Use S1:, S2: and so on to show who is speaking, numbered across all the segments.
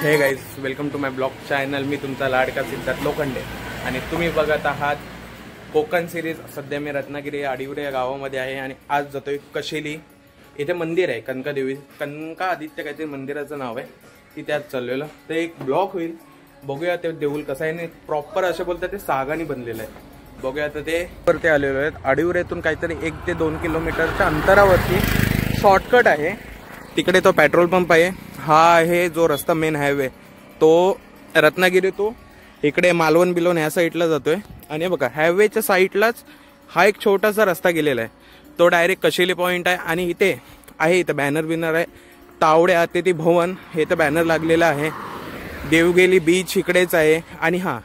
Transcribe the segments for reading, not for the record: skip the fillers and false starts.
S1: हे guys, welcome to my blog channel. मी तुमचा लाडका सिद्धार्थ लोखंडे आणि तुम्ही बघत आहात कोकण सिरीज. सध्या मी रत्नागिरी आडिवरे या गावामध्ये आहे आणि आज जातोय कशेली. इथे मंदिर आहे कनकादेवी, कनका आदित्य काहीतरी मंदिराचं नाव आहे. तिथे आज चाललेलं ते एक ब्लॉग होईल. बघूया ते देऊळ कसं आहे. प्रॉपर असं बोलतात ते सागाने बनलेलं आहे. बघूया आता ते वरती आलेलो आहेत. आडिवरेतून काहीतरी 1 ते 2 किलोमीटरच्या अंतरावरती शॉर्टकट आहे. तिकडे तो पेट्रोल पंप आहे. हा आहे जो रस्ता मेन हायवे, तो रत्नागिरी तो इकडे मालवण बिलवण ह्या साईडला जातोय. आणि बघा हायवेच्या साईडलाच हा एक छोटासा रस्ता गेलेला आहे. तो डायरेक्ट कशेली पॉईंट आहे. आणि इथे आहे, इथं बॅनर बिनर आहे. तावडे अतिथी भवन हे तर बॅनर लागलेलं आहे. देवगेली बीच इकडेच आहे. आणि हा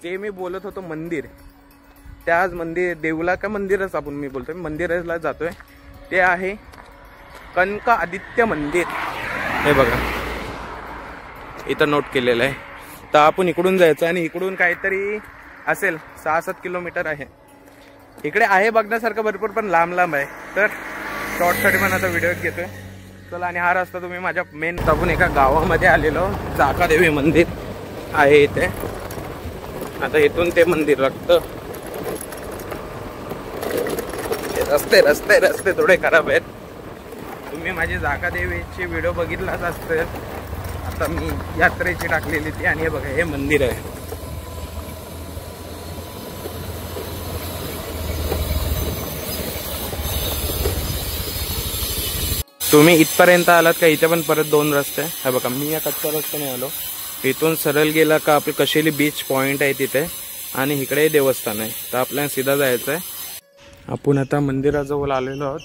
S1: जे मी बोलत होतो मंदिर, त्याच मंदिर देवला का मंदिरच आपण मी बोलतोय मंदिराला जातोय. ते आहे कनका आदित्य मंदिर. हे बघा इथं नोट केलेलं आहे. तर आपण इकडून जायचं आणि इकडून काहीतरी असेल 6-7 किलोमीटर आहे. इकडे आहे बघण्यासारखं भरपूर, पण लांब लांब आहे. तर शॉर्टसाठी पण आता व्हिडिओ घेतोय चला. आणि हा रस्ता तुम्ही माझ्या मेन आपण एका गावामध्ये आलेलो, जाकादेवी मंदिर आहे इथे. आता इथून ते मंदिर लागतं. रस्ते रस्ते रस्ते थोडे खराब आहेत. तुम्ही माझी जाकादेवीची व्हिडिओ बघितलाच असेल. आता मी यात्रेची टाकलेली ती. आणि हे बघा हे मंदिर आहे. तुम्ही इथपर्यंत आलात का? इथे पण परत 2 रस्ते. हे बघा मी या कच्च्या रस्त्याने आलो. इथून सरळ गेला का आपलं कशेली बीच पॉइंट आहे तिथे. आणि इकडे देवस्थान आहे. तर आपल्याला सीधा जायचं आहे. आपण आता मंदिराजवळ आलेलो आहोत.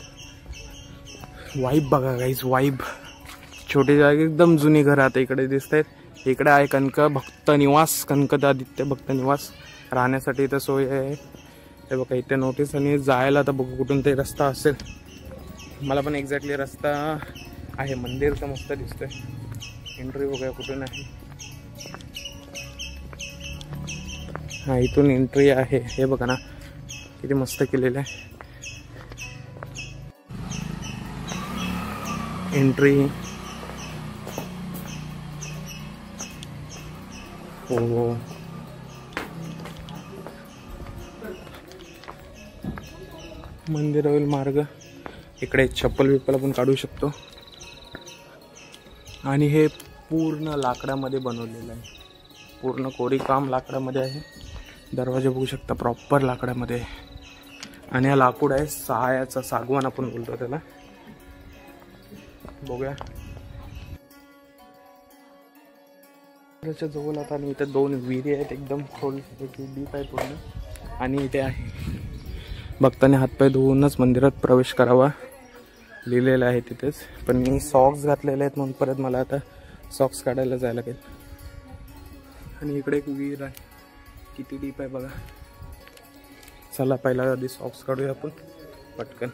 S1: वाईब बघा गाईज, वाईब. छोटी जागा, एकदम जुनी घर आता इकडे दिसत आहेत. इकडे आहे कनक भक्त निवास, कनक आदित्य भक्त निवास. राहण्यासाठी इथं सोय आहे. हे बघा इथे नोटीस. आणि जायला तर बघू कुठून ते रस्ता असेल. मला पण एक्झॅक्टली रस्ता आहे. मंदिर तर मस्त दिसतोय. एंट्री बघा कुठून आहे. हा इथून एंट्री आहे. हे बघा ना किती मस्त केलेलं आहे. एंट्री हो. मंदिरावरील मार्ग. इकडे चप्पल बिप्पल आपण काढू शकतो. आणि हे पूर्ण लाकडामध्ये बनवलेलं आहे. पूर्ण कोरी काम लाकडामध्ये आहे. दरवाजा बघू शकता प्रॉपर लाकडामध्ये. आणि हा लाकूड आहे सहायाचा, सागवान आपण बोलतो त्याला. बघूया त्याच्या जवळ आता. आणि इथे 2 विहिरी आहेत. एकदम खोल डीप आहे पूर्ण. आणि इथे आहे भक्तांनी हातपाय धुवूनच मंदिरात प्रवेश करावा लिहिलेलं आहे तिथेच. पण मी सॉक्स घातलेले आहेत म्हणून परत मला आता सॉक्स काढायला जायला लागेल. आणि इकडे एक विहीर आहे. किती डीप आहे बघा. चला पहिला आधी सॉक्स काढूया आपण पटकन.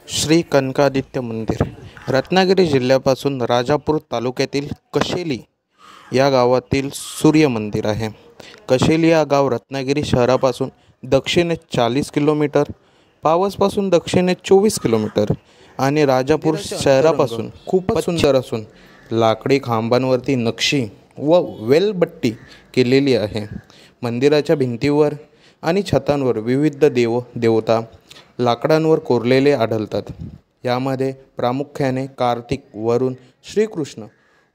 S2: श्री कनकादित्य मंदिर रत्नागिरी जिल्ह्यापासून राजापूर तालुक्यातील कशेली या गावातील सूर्य मंदिर आहे. कशेली हा गाव रत्नागिरी शहरापासून दक्षिणेस 40 किलोमीटर, पावसपासून दक्षिणेस 24 किलोमीटर आणि राजापूर शहरापासून खूपच सुंदर असून लाकडी खांबांवरती नक्षी व वेलबट्टी केलेली आहे. मंदिराच्या भिंतीवर आणि छतांवर विविध देवता लाकडांवर कोरलेले आढळतात. यामध्ये प्रामुख्याने कार्तिक, वरुण, श्रीकृष्ण,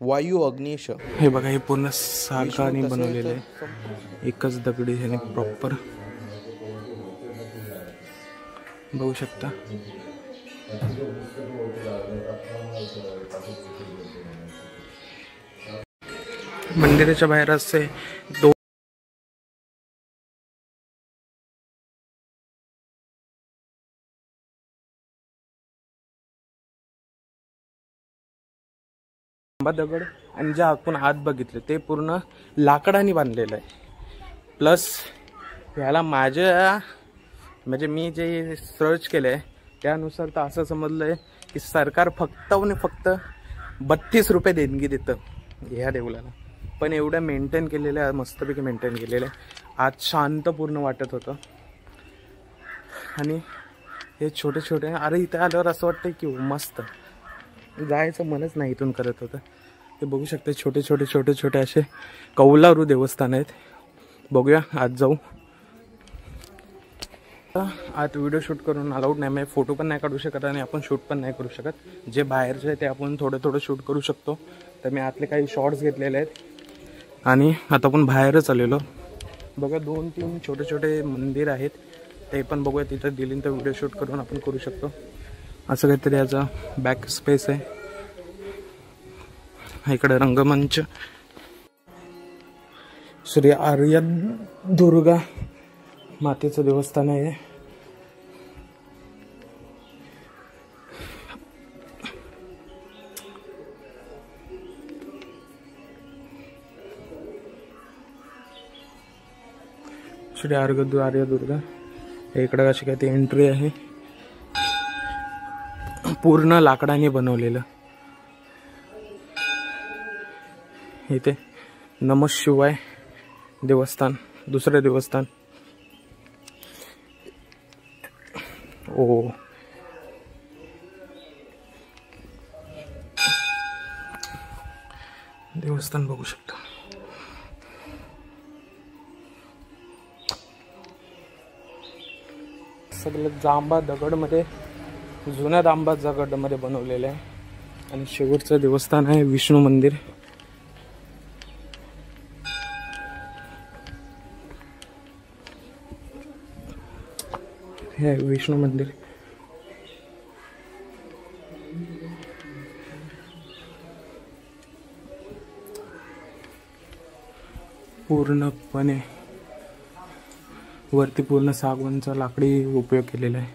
S2: वायू, अग्निश.
S1: हे बघा हे पूर्ण सागाने बनवलेलं आहे. एकच दगडी ह्याने प्रॉपर बघू शकता. मंदिराच्या बाहेर असे 2 दगड. आणि जे आपण आत बघितले ते पूर्ण लाकडाने बांधलेलं आहे. प्लस ह्याला म्हणजे मी जे सर्च केलं आहे त्यानुसार तर असं समजलं आहे की सरकार फक्त 32 रुपये देणगी देतं ह्या देवळाला. पण एवढं मेंटेन केलेलं आहे, मस्तपैकी मेंटेन केलेलं आहे. आज शांतपूर्ण वाटत होतं. आणि हे छोटे छोटे, अरे इथे आल्यावर असं वाटतं की मस्त जायचं मनच नाही इथून करत होतं. ते बघू शकता छोटे छोटे असे कौलारू देवस्थान आहेत. बघूया आत जाऊ. आत व्हिडिओ शूट करून अलाउड नाही, म्हणजे फोटो पण नाही काढू शकत आणि आपण शूट पण नाही करू शकत. जे बाहेरचे आहे ते आपण थोडं शूट करू शकतो. तर मी आतले काही शॉर्ट्स घेतलेले आहेत आणि आता आपण बाहेरच आलेलो. बघा 2-3 छोटे मंदिर आहेत, ते पण बघूया. तिथं दिली तर व्हिडिओ शूट करून आपण करू शकतो. असं काहीतरी याचा बॅक स्पेस आहे. इकडे रंगमंच, श्री आर्य दुर्गा मातेचं देवस्थान आहे. श्री आर्य दुर्गा. इकडं अशी काय ती एंट्री आहे, पूर्ण लाकडाने बनवलेलं. इथे नमः शिवाय देवस्थान, दुसरं देवस्थान. ओ देवस्थान बघू शकता. सगळं जांबा दगडमध्ये, जुन्या जांबा दगडमध्ये बनवलेलं आहे. आणि शेवटचं देवस्थान आहे विष्णू मंदिर. हे विष्णू मंदिर. पूर्णपणे वरती पूर्ण सागवानचा लाकडी उपयोग केलेला आहे.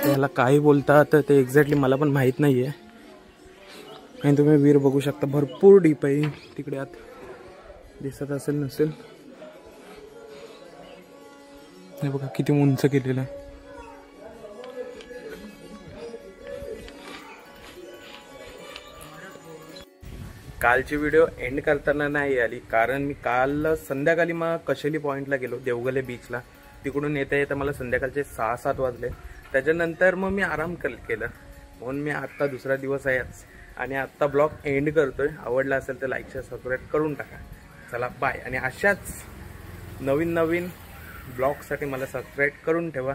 S1: याला काय बोलतात ते एक्झॅक्टली मला पण माहीत नाही आहे. आणि तुम्ही विहीर बघू शकता, भरपूर डीप आहे. तिकडे आत दिसत असेल नसेल, हे बघा किती उंच केलेलं आहे. कालची व्हिडिओ एंड करताना नाही आली, कारण मी काल संध्याकाळी मग कशेली पॉईंटला गेलो, देवगले बीचला. तिकडून येता येता मला संध्याकाळचे 6-7 वाजले. त्याच्यानंतर मग मी आराम केलं, म्हणून मी आत्ता दुसरा दिवस आहे आणि आत्ता ब्लॉग एंड करतोय. आवडला असेल तर लाईक शेअर सबस्क्राईब करून टाका. चला बाय. आणि अशाच नवीन ब्लॉगसाठी मला सबस्क्राईब करून ठेवा.